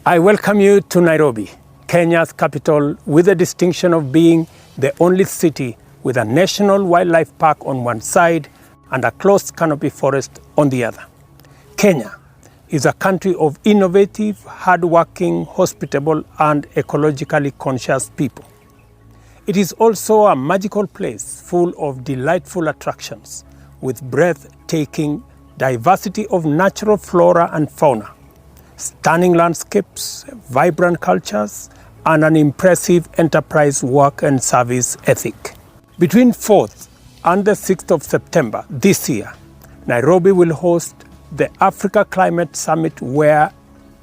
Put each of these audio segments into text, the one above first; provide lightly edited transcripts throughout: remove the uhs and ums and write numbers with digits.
I welcome you to Nairobi, Kenya's capital, with the distinction of being the only city with a national wildlife park on one side and a closed canopy forest on the other. Kenya is a country of innovative, hardworking, hospitable, and ecologically conscious people. It is also a magical place full of delightful attractions with breathtaking diversity of natural flora and fauna, stunning landscapes, vibrant cultures, and an impressive enterprise work and service ethic. Between 4th and the 6th of September this year, Nairobi will host the Africa Climate Summit, where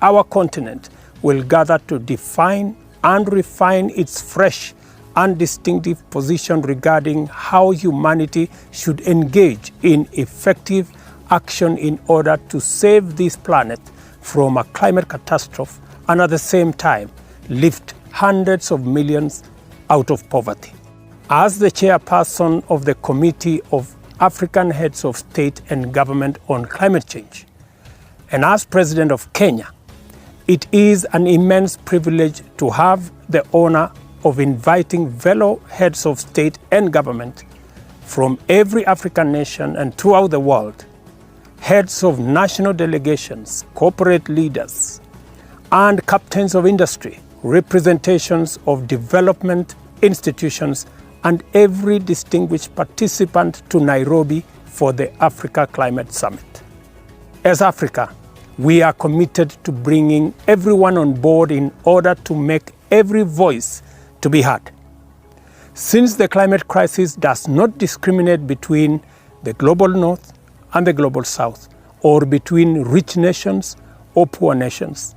our continent will gather to define and refine its fresh and distinctive position regarding how humanity should engage in effective action in order to save this planet from a climate catastrophe and at the same time lift hundreds of millions out of poverty. As the chairperson of the Committee of African Heads of State and Government on Climate Change, and as President of Kenya, it is an immense privilege to have the honor of inviting fellow heads of state and government from every African nation and throughout the world, heads of national delegations, corporate leaders, and captains of industry, representations of development institutions, and every distinguished participant to Nairobi for the Africa Climate Summit. As Africa, we are committed to bringing everyone on board in order to make every voice to be heard. Since the climate crisis does not discriminate between the global north and the global south, or between rich nations or poor nations,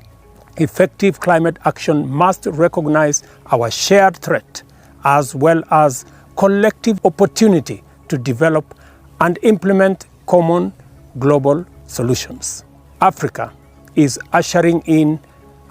effective climate action must recognize our shared threat as well as collective opportunity to develop and implement common global solutions. Africa is ushering in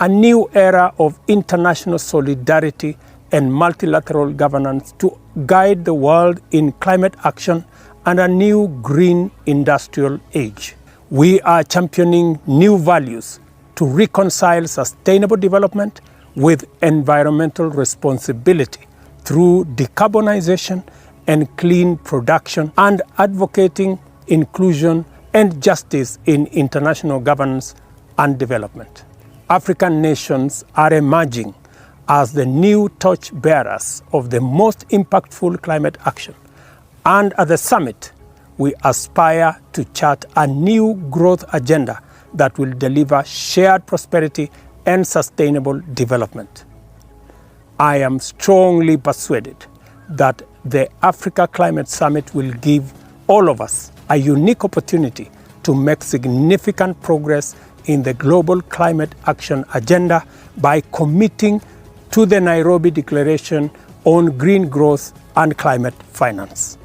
a new era of international solidarity and multilateral governance to guide the world in climate action and a new green industrial age. We are championing new values to reconcile sustainable development with environmental responsibility through decarbonization and clean production, and advocating inclusion and justice in international governance and development. African nations are emerging as the new torchbearers of the most impactful climate action. And at the summit, we aspire to chart a new growth agenda that will deliver shared prosperity and sustainable development. I am strongly persuaded that the Africa Climate Summit will give all of us a unique opportunity to make significant progress in the global climate action agenda by committing to the Nairobi Declaration on Green Growth and Climate Finance.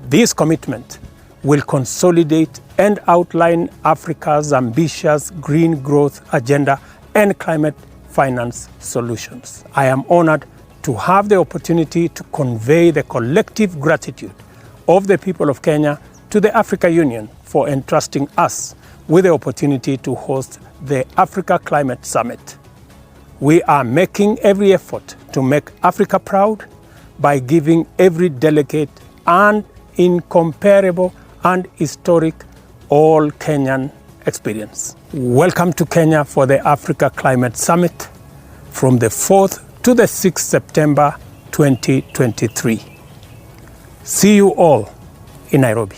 This commitment will consolidate and outline Africa's ambitious green growth agenda and climate finance solutions. I am honored to have the opportunity to convey the collective gratitude of the people of Kenya to the Africa Union for entrusting us with the opportunity to host the Africa Climate Summit. We are making every effort to make Africa proud by giving every delegate an incomparable and historic all-Kenyan experience. Welcome to Kenya for the Africa Climate Summit from the 4th to the 6th September 2023. See you all in Nairobi.